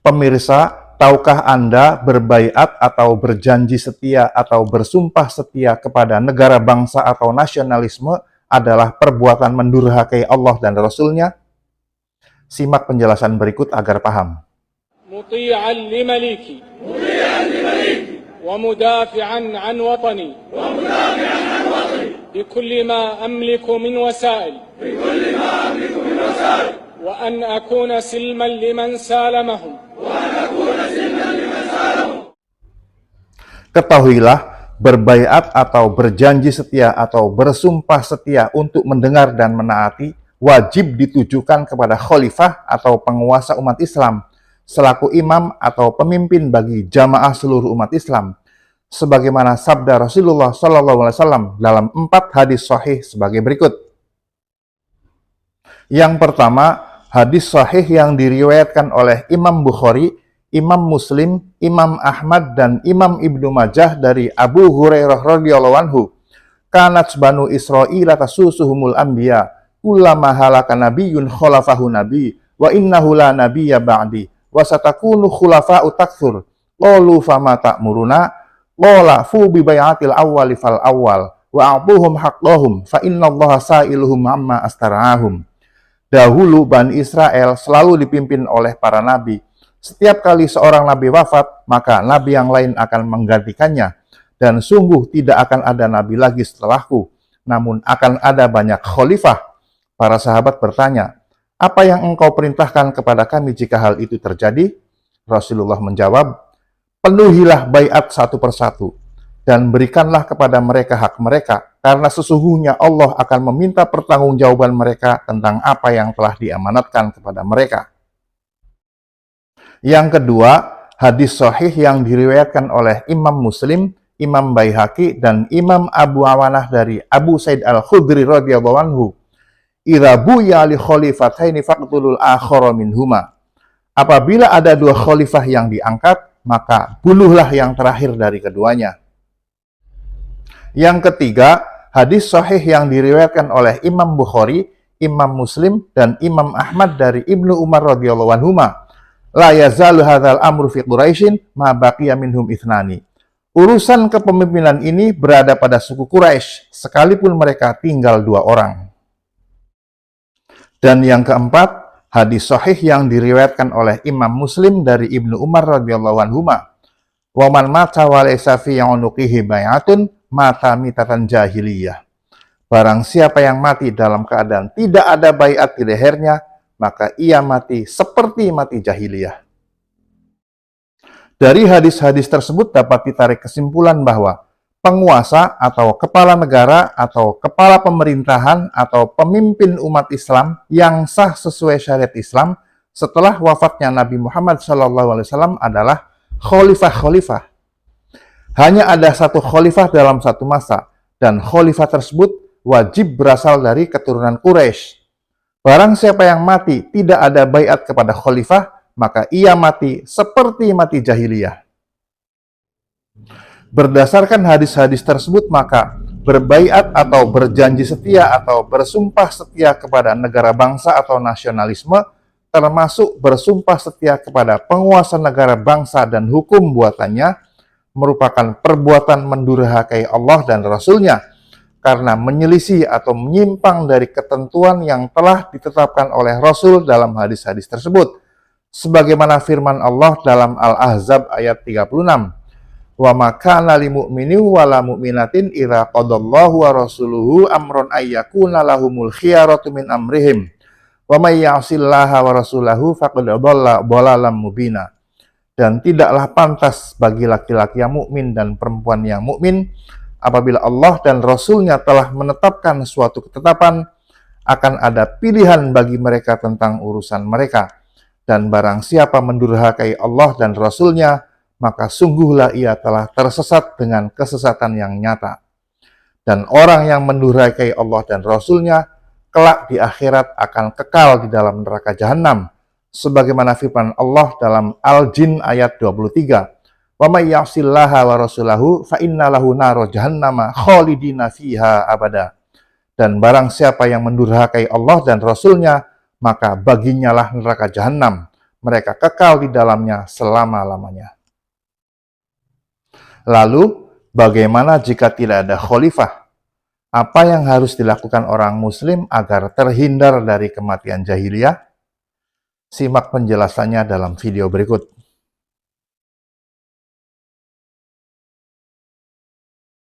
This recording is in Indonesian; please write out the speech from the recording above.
Pemirsa, tahukah Anda berbaiat atau berjanji setia atau bersumpah setia kepada negara bangsa atau nasionalisme adalah perbuatan mendurhakai Allah dan Rasul-Nya? Simak penjelasan berikut agar paham. Muti'an li maliki wa mudafi'an an watani bikulli ma amliku min wasail wa an akuna silman liman salamahum. Ketahuilah, berbaiat atau berjanji setia atau bersumpah setia untuk mendengar dan menaati wajib ditujukan kepada khalifah atau penguasa umat Islam selaku imam atau pemimpin bagi jamaah seluruh umat Islam, sebagaimana sabda Rasulullah SAW dalam 4 hadis sahih sebagai berikut. Yang pertama, hadis sahih yang diriwayatkan oleh Imam Bukhari, Imam Muslim, Imam Ahmad, dan Imam Ibnu Majah dari Abu Hurairah radhiyallahu anhu. Kanat banu Israila tasusuhumul anbiya, kullama halaka nabiyyun khalafahu nabi, wa innahu la nabiyya ba'di, wa satakunu khulafa'u takthur. Qalu fama ta'muruna? Qala fu bi bai'atil awwali fal awwal, wa a'tuhum haqqahum, fa innallaha sa'iluhum amma astara'ahum. Dahulu Bani Israel selalu dipimpin oleh para nabi. Setiap kali seorang nabi wafat, maka nabi yang lain akan menggantikannya. Dan sungguh tidak akan ada nabi lagi setelahku, namun akan ada banyak khalifah. Para sahabat bertanya, apa yang engkau perintahkan kepada kami jika hal itu terjadi? Rasulullah menjawab, penuhilah baiat satu persatu, dan berikanlah kepada mereka hak mereka, karena sesungguhnya Allah akan meminta pertanggungjawaban mereka tentang apa yang telah diamanatkan kepada mereka. Yang kedua, hadis sahih yang diriwayatkan oleh Imam Muslim, Imam Baihaqi, dan Imam Abu Awanah dari Abu Sa'id Al-Khudri radhiyallahu anhu. Idza buya li khalifataini faqtulul akhara minhuma. Apabila ada 2 khalifah yang diangkat, maka bunuhlah yang terakhir dari keduanya. Yang ketiga, hadis sahih yang diriwayatkan oleh Imam Bukhari, Imam Muslim, dan Imam Ahmad dari Ibnu Umar radhiyallahu anhuma. La yazalu hadzal amru fi Quraisyin ma baqiya minhum ithnani. Urusan kepemimpinan ini berada pada suku Quraisy sekalipun mereka tinggal 2 orang. Dan yang keempat, hadis sahih yang diriwayatkan oleh Imam Muslim dari Ibnu Umar radhiyallahu anhuma. Wa man mata wa laysa fi unuqihi bai'atun mata mitatan jahiliyah. Barang siapa yang mati dalam keadaan tidak ada baiat di lehernya, maka ia mati seperti mati jahiliyah. Dari hadis-hadis tersebut dapat ditarik kesimpulan bahwa penguasa atau kepala negara atau kepala pemerintahan atau pemimpin umat Islam yang sah sesuai syariat Islam setelah wafatnya Nabi Muhammad SAW adalah khalifah-khalifah. Hanya ada 1 khalifah dalam satu masa, dan khalifah tersebut wajib berasal dari keturunan Quraisy. Barang siapa yang mati tidak ada baiat kepada khalifah, maka ia mati seperti mati jahiliyah. Berdasarkan hadis-hadis tersebut, maka berbaiat atau berjanji setia atau bersumpah setia kepada negara bangsa atau nasionalisme, termasuk bersumpah setia kepada penguasa negara bangsa dan hukum buatannya, merupakan perbuatan mendurhakai Allah dan Rasul-Nya, karena menyelisih atau menyimpang dari ketentuan yang telah ditetapkan oleh Rasul dalam hadis-hadis tersebut. Sebagaimana firman Allah dalam Al-Ahzab ayat 36. Wa ma kana lil mu'minin wa la mu'minatin idza qadallahu wa rasuluhu amran ay yakuna lahumul khiyaratu min amrihim. Wa may ya'sillaha wa rasulahu faqad dhalla dhalalan mubina. Dan tidaklah pantas bagi laki-laki yang mukmin dan perempuan yang mukmin apabila Allah dan Rasul-Nya telah menetapkan suatu ketetapan, akan ada pilihan bagi mereka tentang urusan mereka. Dan barang siapa mendurhakai Allah dan Rasul-Nya, maka sungguhlah ia telah tersesat dengan kesesatan yang nyata. Dan orang yang mendurhakai Allah dan Rasul-Nya, kelak di akhirat akan kekal di dalam neraka jahanam. Sebagaimana firman Allah dalam Al-Jin ayat 23. Wa may ya'sillaha wa rasulahu fa inna lahu nar jahannama khalidina fiha abada. Dan barang siapa yang mendurhakai Allah dan Rasul-Nya, maka baginya lah neraka jahanam, mereka kekal di dalamnya selama-lamanya. Lalu, bagaimana jika tidak ada khalifah? Apa yang harus dilakukan orang Muslim agar terhindar dari kematian jahiliyah? Simak penjelasannya dalam video berikut.